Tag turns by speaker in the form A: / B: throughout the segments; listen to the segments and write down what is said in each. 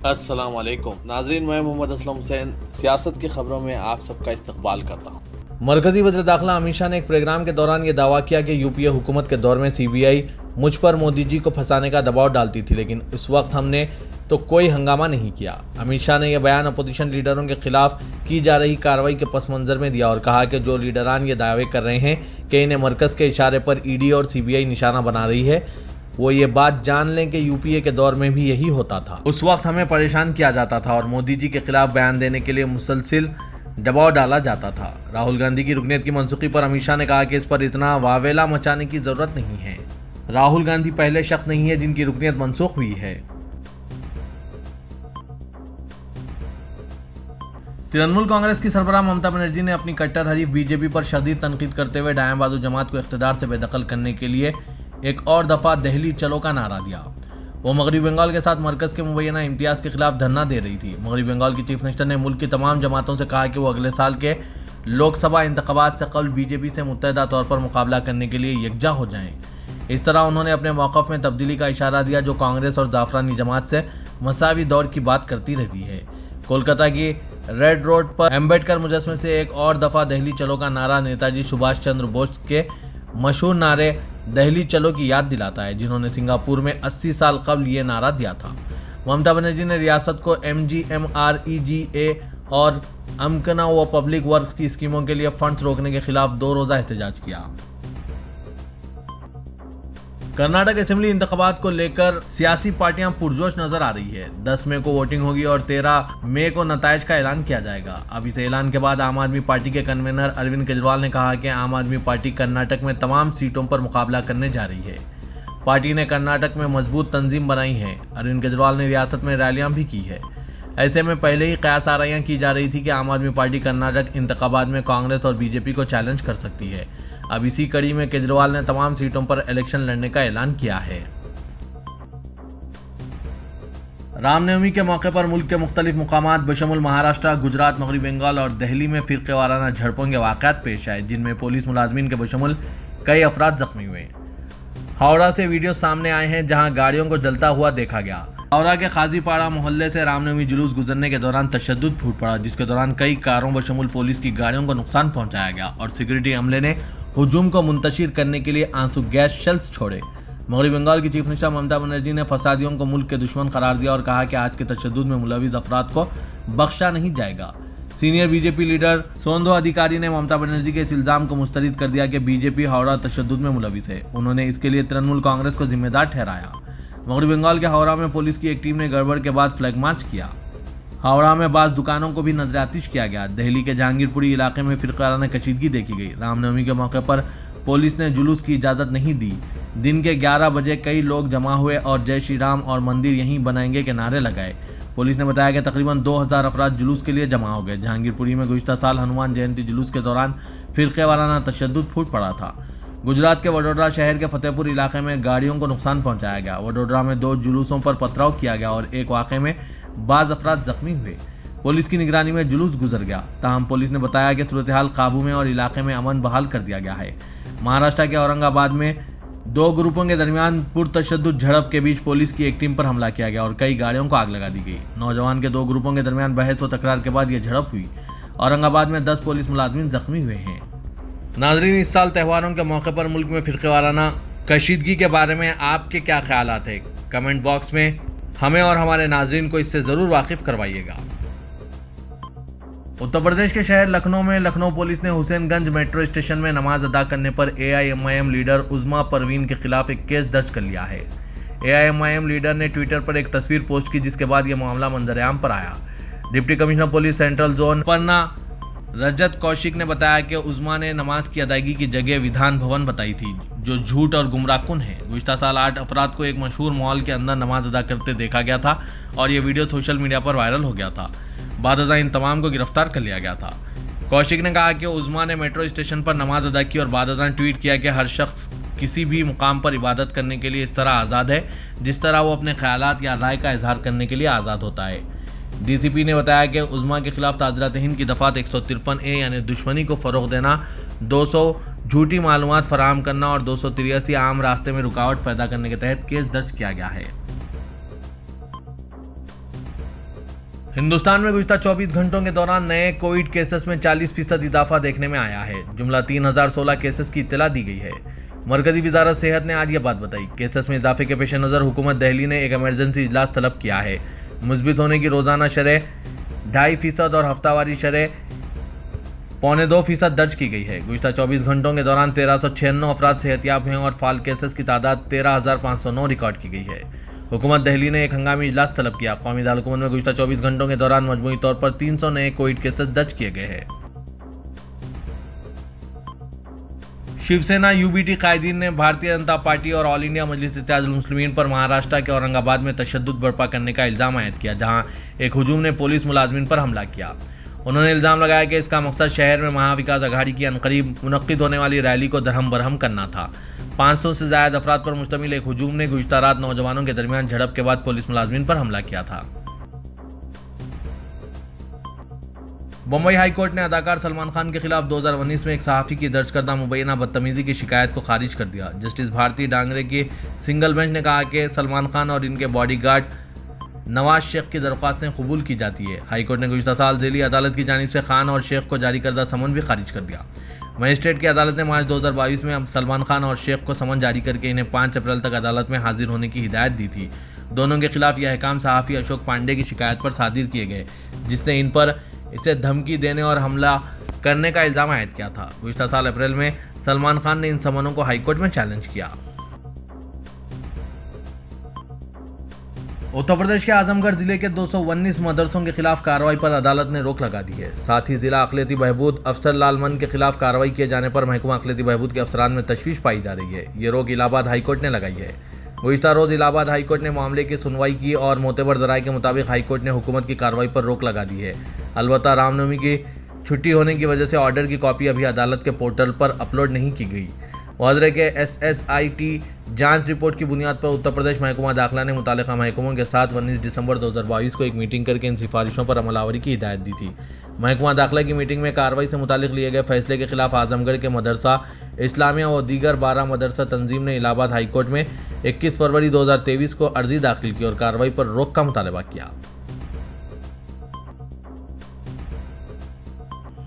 A: अस्सलाम वालेकुम नाज़रीन, मैं मोहम्मद असलम हुसैन सियासत की खबरों में आप सबका इस्तकबाल करता हूँ।
B: मरकजी वज़ीर दाखिला अमित शाह ने एक प्रोग्राम के दौरान ये दावा किया कि यूपीए हुकूमत के दौर में सीबीआई मुझ पर मोदी जी को फंसाने का दबाव डालती थी, लेकिन इस वक्त हमने तो कोई हंगामा नहीं किया। अमित शाह ने यह बयान अपोजिशन लीडरों के खिलाफ की जा रही कार्रवाई के पस मंजर में दिया और कहा कि जो लीडरान ये दावे कर रहे हैं कि इन्हें मरकज़ के इशारे पर ईडी और सीबीआई निशाना बना रही है, वो ये बात जान लें कि यूपीए के दौर में भी यही होता था। उस वक्त हमें परेशान किया जाता था और मोदी जी के खिलाफ बयान देने के लिए मुसलसिल दबाव डाला जाता था। राहुल गांधी की रुकनीत की मनसूखी पर अमित शाह ने कहा कि इस पर इतना वावेला मचाने की जरूरत नहीं है। राहुल गांधी पहले शख्स नहीं है जिनकी रुकनीत मनसूख हुई है। तृणमूल कांग्रेस की सरबराह ममता बनर्जी ने अपनी कट्टर हरीफ बीजेपी पर शदीद तनकीद करते हुए दाएं बाजू जमात को इख्तिदार से बेदखल करने के लिए एक और दफा दिल्ली चलो का नारा दिया। वो मगरबी बंगाल के साथ मरकज के मुबैना इम्तियाज के खिलाफ धरना दे रही थी। मगरबी बंगाल की चीफ मिनिस्टर ने मुल्क की तमाम जमातों से कहा कि वो अगले साल के लोकसभा इंतखाबात से कबल बीजेपी से मुत्तहदा तौर पर मुकाबला करने के लिए यकजा हो जाएं। इस तरह उन्होंने अपने मौक़िफ़ में तब्दीली का इशारा दिया, जो कांग्रेस और जाफरानी जमात से मसावी दौर की बात करती रहती है। कोलकाता की रेड रोड पर अम्बेडकर मुजस्मे से एक और दफा दिल्ली चलो का नारा नेताजी सुभाष चंद्र बोस के मशहूर नारे दिल्ली चलो की याद दिलाता है, जिन्होंने सिंगापुर में 80 साल कबल ये नारा दिया था। ममता बनर्जी ने रियासत को MGMREGA और अमकना व पब्लिक वर्क्स की स्कीमों के लिए फंड्स रोकने के खिलाफ 2 रोज़ा एहतजाज किया। कर्नाटक असेंबली इंतखाबात को लेकर सियासी पार्टियां पुरजोश नजर आ रही है। 10 मई को वोटिंग होगी और 13 मई को नताइज का ऐलान किया जाएगा। अब इस ऐलान के बाद आम आदमी पार्टी के कन्वीनर अरविंद केजरीवाल ने कहा कि आम आदमी पार्टी कर्नाटक में तमाम सीटों पर मुकाबला करने जा रही है। पार्टी ने कर्नाटक में मजबूत तंजीम बनाई है। अरविंद केजरीवाल ने रियासत में रैलियां भी की है। ऐसे में पहले ही कयास आराइयां की जा रही थी कि आम आदमी पार्टी कर्नाटक इंतखाबात में कांग्रेस और बीजेपी को चैलेंज कर सकती है। अब इसी कड़ी में केजरीवाल ने तमाम सीटों पर इलेक्शन लड़ने का ऐलान किया है। रामनवमी के मौके पर मुल्क के मुख्तलिफ मुकामात बशमुल महाराष्ट्र, गुजरात, मगरबी बंगाल और दिल्ली में फिरके वाराना झड़पों के वाक़यात पेश आए, जिनमें पुलिस मुलाजमीन के बशमुल कई अफराद जख्मी हुए। हावड़ा से वीडियो सामने आए हैं जहां गाड़ियों को जलता हुआ देखा गया। हावड़ा के खाजीपाड़ा मोहल्ले से रामनवमी जुलूस गुजरने के दौरान तशद्दुद फूट पड़ा, जिसके दौरान कई कारों बशमुल पुलिस की गाड़ियों को नुकसान पहुंचाया गया और सिक्योरिटी अमले ने हुजूम को मुंतशिर करने के लिए आंसू गैस शेल्स छोड़े। मगरबी बंगाल की चीफ मिनिस्टर ममता बनर्जी ने फसादियों को मुल्क के दुश्मन करार दिया और कहा कि आज के तशद्दुद में मुलविस अफराद को बख्शा नहीं जाएगा। सीनियर बीजेपी लीडर सोंदो अधिकारी ने ममता बनर्जी के इस इल्जाम को मुस्तरद कर दिया कि बीजेपी हावड़ा तशद्दुद में मुलविस है। उन्होंने इसके लिए तृणमूल कांग्रेस को जिम्मेदार ठहराया। मगरबी बंगाल के हावड़ा में पुलिस की एक टीम ने गड़बड़ के बाद फ्लैग मार्च किया। हावड़ा में बाज़ दुकानों को भी नजरआतिश किया गया। दिल्ली के जहांगीरपुरी इलाके में फिरकाराना कशीदगी देखी गई। रामनवमी के मौके पर पुलिस ने जुलूस की इजाज़त नहीं दी। दिन के 11 बजे कई लोग जमा हुए और जय श्री राम और मंदिर यहीं बनाएंगे के नारे लगाए। पुलिस ने बताया कि तकरीबन 2000 अफराद जुलूस के लिए जमा हो गए। जहांगीरपुरी में गुज़िश्ता साल हनुमान जयंती जुलूस के दौरान फिरके वाराना तशद्दुद फूट पड़ा था। गुजरात के वडोदरा शहर के फतेहपुर इलाके में गाड़ियों को नुकसान पहुंचाया गया। वडोदरा में 2 जुलूसों पर पथराव किया गया और एक वाक़े में बाज़ अफराद जख्मी हुए। पुलिस की निगरानी में जुलूस गुजर गया। ताहम पुलिस ने बताया कि सूरत हाल काबू में और इलाके में अमन बहाल कर दिया गया है। महाराष्ट्र के औरंगाबाद में 2 ग्रुपों के दरमियान पुरतशद्दुद झड़प के बीच पुलिस की एक टीम पर हमला किया गया और कई गाड़ियों को आग लगा दी गई। नौजवान के 2 ग्रुपों के दरमियान बहस व तकरार के बाद यह झड़प हुई। औरंगाबाद में 10 पुलिस मुलाजमीन जख्मी हुए हैं। नाजरीन, इस साल त्योहारों के मौके पर मुल्क में फिरके वाराना कशीदगी के बारे में आपके क्या ख्यालात हैं? कमेंट बॉक्स में हमें और हमारे नाजरीन को इससे ज़रूर वाकिफ करवाइएगा। उत्तर प्रदेश के शहर लखनऊ में लखनऊ पुलिस ने हुसैनगंज मेट्रो स्टेशन में नमाज अदा करने पर AIMIM लीडर उज़मा परवीन के खिलाफ एक केस दर्ज कर लिया है। AIMIM लीडर ने ट्विटर पर एक तस्वीर पोस्ट की, जिसके बाद यह मामला मंजर-ए-आम पर आया। Deputy commissioner police central zone Panna Rajat Kaushik ने बताया कि उज़मा ने नमाज की अदायगी की जगह विधान भवन बताई थी, जो झूठ और गुमराहकुन है। गुज़िश्ता साल 8 अफराद को एक मशहूर मॉल के अंदर नमाज अदा करते देखा गया था और ये वीडियो सोशल मीडिया पर वायरल हो गया था। बाद इन तमाम को गिरफ्तार कर लिया गया था। कौशिक ने कहा कि उज़मा ने मेट्रो स्टेशन पर नमाज अदा की और बाद ट्वीट किया कि हर शख्स किसी भी मुकाम पर इबादत करने के लिए इस तरह आज़ाद है जिस तरह वो अपने ख्यालात या राय का इजहार करने के लिए आज़ाद होता है। DCP ने बताया कि उज़मा के खिलाफ ताज़रात हिंद की दफ़ात 153A यानी दुश्मनी को फ़रोग़ देना, 200 झूठी मालूमात फराहम करना और 283 आम रास्ते में रुकावट पैदा करने के तहत केस दर्ज किया गया है। हिंदुस्तान में गुज़िश्ता 24 घंटों के दौरान नए कोविड केसेस में 40% इजाफा देखने में आया है। जुमला 3016 केसेस की इत्तला दी गई है। मरकजी वजारत सेहत ने आज ये बात बताई। केसेस में इजाफे के पेश नज़र हुकूमत दिल्ली ने एक इमरजेंसी इजलास तलब किया है। मुस्बित होने की रोज़ाना शरह 2.5% और हफ्तावारी शरह 1.25% दर्ज की गई है। गुज़िश्ता 24 घंटों के दौरान 1396 अफराद सेहतियाब हुए और फाल केसेस की तादाद 13,509 रिकॉर्ड की गई है। हुकूमत दिल्ली ने एक हंगामी इजलास तलब किया। कौमी दारकूमत में गुज़िश्ता 24 घंटों के दौरान मजमूई तौर पर 300 नए कोविड केसेस दर्ज किए गए हैं। शिवसेना यूबीटी कायदीन ने भारतीय जनता पार्टी और ऑल इंडिया मजलिस इत्तेहादुल मुस्लिमीन पर महाराष्ट्र के औरंगाबाद में तशद्दुद बर्पा करने का इल्ज़ाम आयद किया, जहां एक हुजूम ने पुलिस मुलाजमीन पर हमला किया। उन्होंने इल्ज़ाम लगाया कि इसका मकसद शहर में महाविकास अघाड़ी की अनकरीब मुनक्किद होने वाली रैली को दरहम बरहम करना था। 500 से ज़ायद अफराद पर मुश्तमिल एक हुजूम ने गुज़िश्ता रात नौजवानों के दरमियान झड़प के बाद पुलिस मुलाजमीन पर हमला किया था। बम्बई हाई कोर्ट ने अदाकार सलमान खान के खिलाफ 2019 में एक सहाफ़ी की दर्ज करदा मुबैना बदतमीजी की शिकायत को खारिज कर दिया। जस्टिस भारती डांगरे की सिंगल बेंच ने कहा कि सलमान खान और इनके बॉडीगार्ड नवाज शेख की दरख्वास्तें कबूल की जाती है। हाई कोर्ट ने गुज़िश्ता साल दिल्ली अदालत की जानिब से खान और शेख को जारी करदा समन भी खारिज कर दिया। मजिस्ट्रेट की अदालत ने मार्च 2022 में सलमान खान और शेख को समन जारी करके इन्हें 5 अप्रैल तक अदालत में हाजिर होने की हिदायत दी थी। दोनों के खिलाफ यह अहकाम सहाफ़ी अशोक पांडे की शिकायत पर सादिर किए गए, जिसने इन पर इसे धमकी देने और हमला करने का इल्ज़ाम आयद किया था। गुज़िश्ता साल अप्रैल में सलमान खान ने इन समनों को हाईकोर्ट में चैलेंज किया। उत्तर प्रदेश के आजमगढ़ जिले के 219 मदरसों के खिलाफ कार्रवाई पर अदालत ने रोक लगा दी है। साथ ही जिला अक़लियती बहबूद अफसर लालमन के खिलाफ कार्रवाई किए जाने पर महकमा अक़लियती बहबूद के अफसरान में तशवीश पाई जा रही है। ये रोक इलाहाबाद हाईकोर्ट ने लगाई है। गुज़िश्ता रोज़ इलाहाबाद हाईकोर्ट ने मामले की सुनवाई की और मोतबर ज़राए के मुताबिक हाईकोर्ट ने हुकूमत की कार्रवाई पर रोक लगा दी है। अलबत्ता रामनवमी की छुट्टी होने की वजह से ऑर्डर की कॉपी अभी अदालत के पोर्टल पर अपलोड नहीं की गई। वाज़ेह के SSIT जांच रिपोर्ट की बुनियाद पर उत्तर प्रदेश महकमा दाखिला ने मुतालिका महकमों के साथ 19 दिसंबर 2022 को एक मीटिंग करके इन सिफारिशों पर अमलावरी की हिदायत दी थी। महकमा दाखिला की मीटिंग में कार्रवाई से मुतालिक लिए गए फैसले के खिलाफ आजमगढ़ के मदरसा इस्लामिया व दीगर 12 मदरसा तंजीम ने इलाहाबाद हाईकोर्ट में 21 फरवरी 2023 को अर्जी दाखिल की और कार्रवाई पर रोक का मुतालबा किया।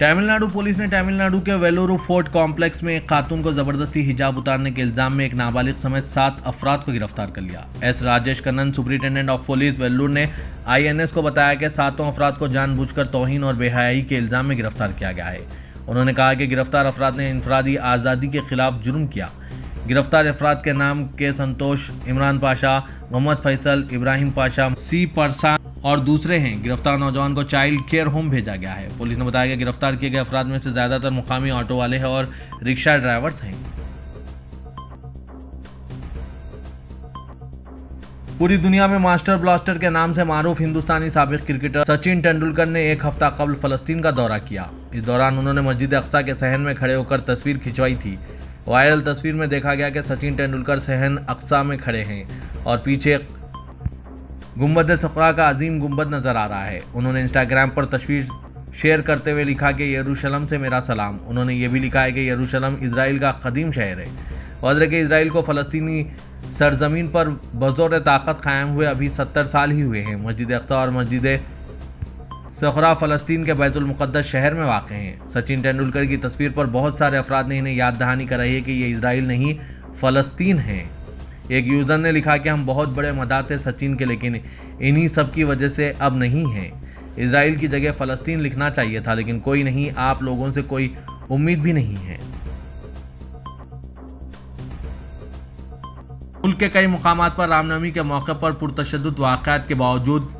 B: तमिलनाडु पुलिस ने तमिलनाडु के वेलूरू फोर्ट कॉम्प्लेक्स में एक खातून को जबरदस्ती हिजाब उतारने के इल्जाम में एक नाबालिग समेत 7 अफराद को गिरफ्तार कर लिया। S Rajesh Kannan, superintendent of police Vellore ने INS को बताया कि 7 अफराद को जानबूझकर तौहीन और बेहयाई के इल्जाम में गिरफ्तार किया गया है। उन्होंने कहा कि गिरफ्तार अफराद ने इनफरादी आज़ादी के खिलाफ जुर्म किया। गिरफ्तार अफराद के नाम के संतोष, इमरान पाशा, मोहम्मद फैसल, इब्राहिम पाशा, C परसान और दूसरे हैं। गिरफ्तार नौजवान को चाइल्ड केयर होम भेजा गया है। पुलिस ने बताया कि गिरफ्तार किए गए अफराद में से ज्यादातर मुकामी ऑटो वाले हैं और रिक्शा ड्राइवर्स हैं। पूरी दुनिया में मास्टर ब्लास्टर के नाम से मारूफ हिंदुस्तानी साबिक क्रिकेटर सचिन तेंदुलकर ने एक हफ्ता कबल फलस्तीन का दौरा किया। इस दौरान उन्होंने मस्जिद अक्सा के सहन में खड़े होकर तस्वीर खिंचवाई थी। वायरल तस्वीर में देखा गया कि सचिन तेंदुलकर सहन अक्सा में खड़े हैं और पीछे गुंबद सखरा का अजीम गुंबद नजर आ रहा है। उन्होंने इंस्टाग्राम पर तस्वीर शेयर करते हुए लिखा कि यरूशलम से मेरा सलाम। उन्होंने ये भी लिखा है कि यरूशलम इजराइल का कदीम शहर है। वाज़ेह के इजराइल को फ़लस्तीनी सरजमीन पर बज़ोर ताकत कायम हुए अभी 70 साल ही हुए हैं। मस्जिद अक्सा और मस्जिद सखरा फ़लस्तीन के बैतुल मुक़द्दस शहर में वाक़ हैं। सचिन तेंदुलकर की तस्वीर पर बहुत सारे अफराद ने इन्हें याद दहानी कराई है कि ये इजराइल नहीं फ़लस्तीन है। एक यूज़र ने लिखा कि हम बहुत बड़े मदाह थे सचिन के, लेकिन इन्हीं सब की वजह से अब नहीं हैं। इजराइल की जगह फ़लस्तीन लिखना चाहिए था, लेकिन कोई नहीं, आप लोगों से कोई उम्मीद भी नहीं है। मुल्क के कई मुकामात पर रामनवमी के मौके पर पुरतशद्दुद वाक़यात के बावजूद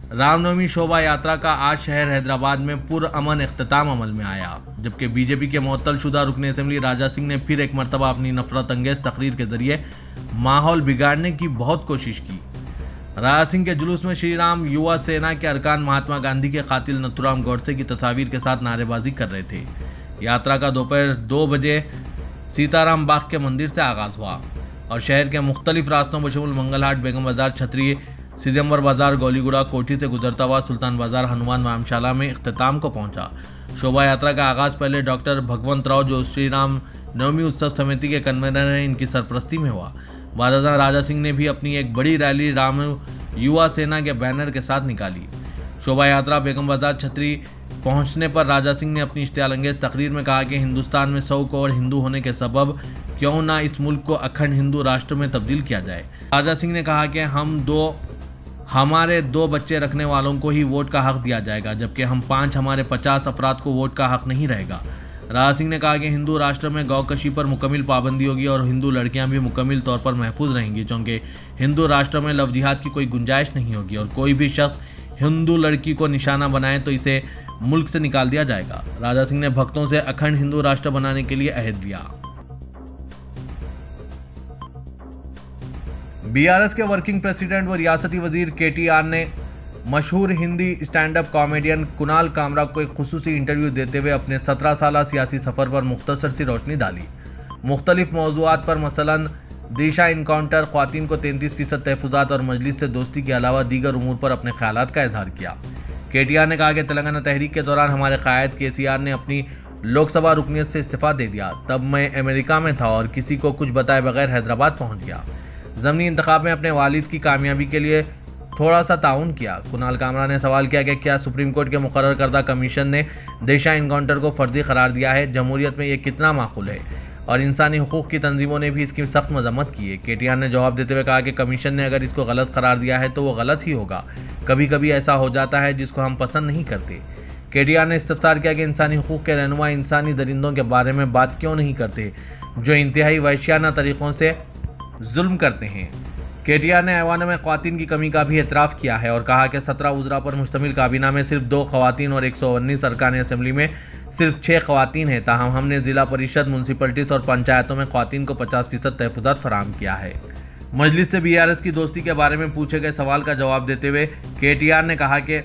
B: रामनवमी शोभा यात्रा का आज शहर हैदराबाद में पुरअमन इख्तिताम अमल में आया, जबकि बीजेपी के मुअत्तलशुदा रुकन असेंबली राजा सिंह ने फिर एक मरतबा अपनी नफरत अंगेज तकरीर के जरिए माहौल बिगाड़ने की बहुत कोशिश की। राजा सिंह के जुलूस में श्री राम युवा सेना के अरकान महात्मा गांधी के कातिल नथुराम गोडसे की तस्वीर के साथ नारेबाजी कर रहे थे। यात्रा का दोपहर 2 बजे सीताराम बाग के मंदिर से आगाज़ हुआ और शहर के मुख्तलिफ रास्तों बशमुल मंगलहाट, बेगम बाजार, छतरी, सिजम्बर बाजार, गोलीगुड़ा, कोठी से गुजरता हुआ सुल्तान बाजार, हनुमान व्यायामशाला में इख्तिताम को पहुंचा। शोभा यात्रा का आगाज़ पहले डॉक्टर भगवंत राव, जो श्री राम नवमी उत्सव समिति के कन्वीनर हैं, इनकी सरपरस्ती में हुआ। बादशाह राजा सिंह ने भी अपनी एक बड़ी रैली राम युवा सेना के बैनर के साथ निकाली। शोभा यात्रा बेगम बाजार छतरी पहुंचने पर राजा सिंह ने अपनी इश्तियालंगेज तकरीर में कहा कि हिंदुस्तान में 100 करोड़ हिंदू होने के सबब क्यों ना इस मुल्क को अखंड हिंदू राष्ट्र में तब्दील किया जाए। राजा सिंह ने कहा कि हमारे 2 बच्चे रखने वालों को ही वोट का हक दिया जाएगा, जबकि हम 5 हमारे 50 अफराद को वोट का हक नहीं रहेगा। राजा सिंह ने कहा कि हिंदू राष्ट्र में गौकशी पर मुकम्मल पाबंदी होगी और हिंदू लड़कियां भी मुकम्मल तौर पर महफूज रहेंगी, क्योंकि हिंदू राष्ट्र में लव जिहाद की कोई गुंजाइश नहीं होगी और कोई भी शख्स हिंदू लड़की को निशाना बनाए तो इसे मुल्क से निकाल दिया जाएगा। राजा सिंह ने भक्तों से अखंड हिंदू राष्ट्र बनाने के लिए अहद लिया। बीआरएस के वर्किंग प्रेसिडेंट व रियासती वजीर केटीआर ने मशहूर Hindi stand up comedian Kunal Kamra को एक खुसूसी इंटरव्यू देते हुए अपने 17 साल सियासी सफ़र पर मुख्तसर सी रोशनी डाली। मुख्तलिफ मौज़ूआत पर मसलन दिशा इनकाउंटर, ख़वातीन को 33% तहफ़्फ़ुज़ात और मजलिस से दोस्ती के अलावा दीगर उमूर पर अपने ख़यालात का इजहार किया। केटीआर ने कहा कि तेलंगाना तहरीक के दौरान हमारे कायद केसीआर ने अपनी लोकसभा रुकनीत से इस्तीफ़ा दे दिया। तब मैं अमेरिका में था और किसी को कुछ बताए बगैर हैदराबाद पहुँच गया। ज़मीनी इंतखाब में अपने वालिद की कामयाबी के लिए थोड़ा सा ताउन किया। कुणाल कामरा ने सवाल किया कि क्या सुप्रीम कोर्ट के मुकर्रर करदा कमीशन ने दिशा इनकाउंटर को फर्जी करार दिया है? जमहूरियत में ये कितना माकूल है? और इंसानी हुकूक की तंजीमों ने भी इसकी सख्त मजम्मत की है। केटीआर ने जवाब देते हुए कहा कि कमीशन ने अगर इसको गलत करार दिया है तो वो गलत ही होगा। कभी कभी ऐसा हो जाता है जिसको हम पसंद नहीं करते। केटीआर ने इस्तफसार किया कि इंसानी हुकूक के रहनुमा इंसानी दरिंदों के बारे में बात क्यों नहीं करते जो इंतहाई वहशियाना तरीक़ों से जुल्म करते हैं। केटीआर ने ऐवान में ख़वातीन की कमी का भी एतराफ़ किया है और कहा कि 17 उज़रा पर मुश्तमिल काबीना में सिर्फ 2 ख़वातीन और 119 अरकान असेंबली में सिर्फ 6 ख़वातीन हैं। ताहम हमने ज़िला परिषद, म्यूनसिपलिटीज़ और पंचायतों में ख़वातीन को 50% तहफ़्फ़ुज़ात फराहम किया है। मजलिस से बीआरएस की दोस्ती के बारे में पूछे गए सवाल का जवाब देते हुए केटीआर ने कहा कि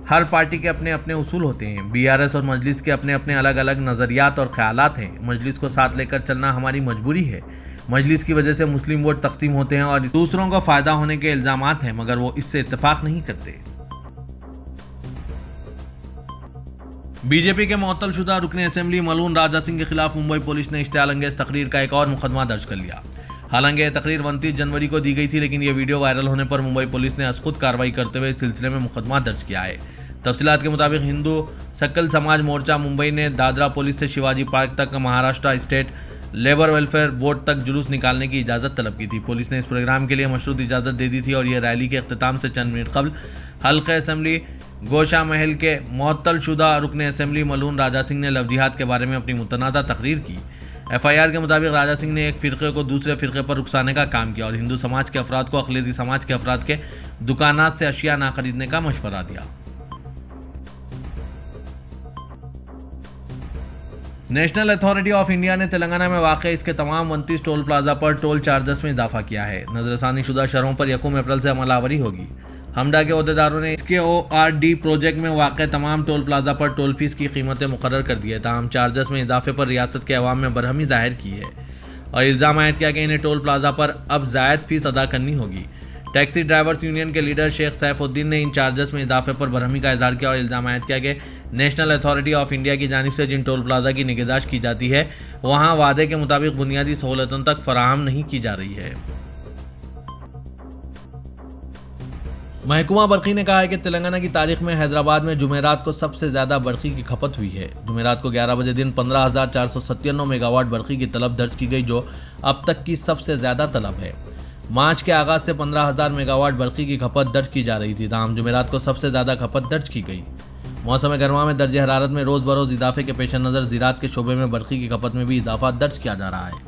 B: हर पार्टी के अपने अपने उसूल होते हैं। बीआरएस और मजलिस के अपने अपने अलग अलग नज़रियात और ख़यालात हैं। मजलिस को साथ लेकर चलना हमारी मजबूरी है। मजलिस की वजह से मुस्लिम वोट तकसीम होते हैं और दूसरों को फ़ायदा होने के इल्ज़ामात हैं, मगर वो इससे इत्तेफाक नहीं करते। बीजेपी के मुअत्तलशुदा रुकने असेंबली मलून राजा सिंह के खिलाफ मुंबई पुलिस ने इश्तियालंगेज तकरीर का एक और मुकदमा दर्ज कर लिया। हालांकि यह तकरीर 29 जनवरी को दी गई थी, लेकिन यह वीडियो वायरल होने पर मुंबई पुलिस ने अज़खुद कार्रवाई करते हुए इस सिलसिले में मुकदमा दर्ज किया है। तफसीलात के मुताबिक हिंदू सकल समाज मोर्चा मुंबई ने दादरा पुलिस से शिवाजी पार्क तक Maharashtra state labour welfare board तक जुलूस निकालने की इजाज़त तलब की थी। पुलिस ने इस प्रोग्राम के लिए मशरूत इजाज़त दे दी थी और यह रैली के अख्तिताम से चंद मिनट कबल हल्के असेंबली गोशा महल के मुअत्तलशुदा रुकने असेंबली मलून राजा सिंह ने लव जिहाद के बारे में अपनी मुतनाज़ा तकरीर की। एफआईआर के मुताबिक राजा सिंह ने एक फ़िरक़े को दूसरे फ़िरक़े पर उकसाने का काम किया और हिंदू समाज के अफराद को अक़लियती समाज के अफराद के दुकानात से अशिया ना खरीदने का मशवरा दिया। नेशनल अथॉरिटी ऑफ इंडिया ने तेलंगाना में वाक़ इसके तमाम 29 टोल प्लाजा पर टोल चार्जेस में इजाफा किया है। नजरसानी शुदा शहरों पर 1 अप्रैल से अमलावरी होगी। हमडा के अहदेदारों ने इसके ORD प्रोजेक्ट में वाक़ तमाम टोल प्लाजा पर टोल फीस की कीमतें मुकर्रर कर दी है। ताहम चार्जेस में इजाफे पर रियासत के अवाम में बरहमी जाहिर की है और इल्ज़ाम आयद किया कि इन्हें टोल प्लाजा पर अब ज़ायद फीस अदा करनी होगी। टैक्सी ड्राइवर्स यूनियन के लीडर शेख सैफुद्दीन ने इन चार्जेस में इजाफे पर बरहमी का इजहार किया और इल्ज़ाम आयद किया कि नेशनल अथॉरिटी ऑफ इंडिया की जानिब से जिन टोल प्लाजा की निगहदाश्त की जाती है वहाँ वादे के मुताबिक बुनियादी सहूलतों तक फराहम नहीं की जा रही है। महकमा बरक़ी ने कहा है कि तेलंगाना की तारीख में हैदराबाद में जुमेरात को सबसे ज़्यादा बरक़ी की खपत हुई है। जुमेरात को 11 बजे दिन 15,497 मेगावाट बरक़ी की तलब दर्ज की गई, जो अब तक की सबसे ज़्यादा तलब है। मार्च के आगाज़ से 15,000 मेगावाट बरक़ी की खपत दर्ज की जा रही थी। ताहम जुमेरात को सबसे ज़्यादा खपत दर्ज की गई। मौसम गर्मा में दर्ज हरारत में रोज़ बरोज़ इजाफे के पेश नज़र ज़राअत के शोबे में बरक़ी की खपत में भी इजाफा दर्ज किया जा रहा है।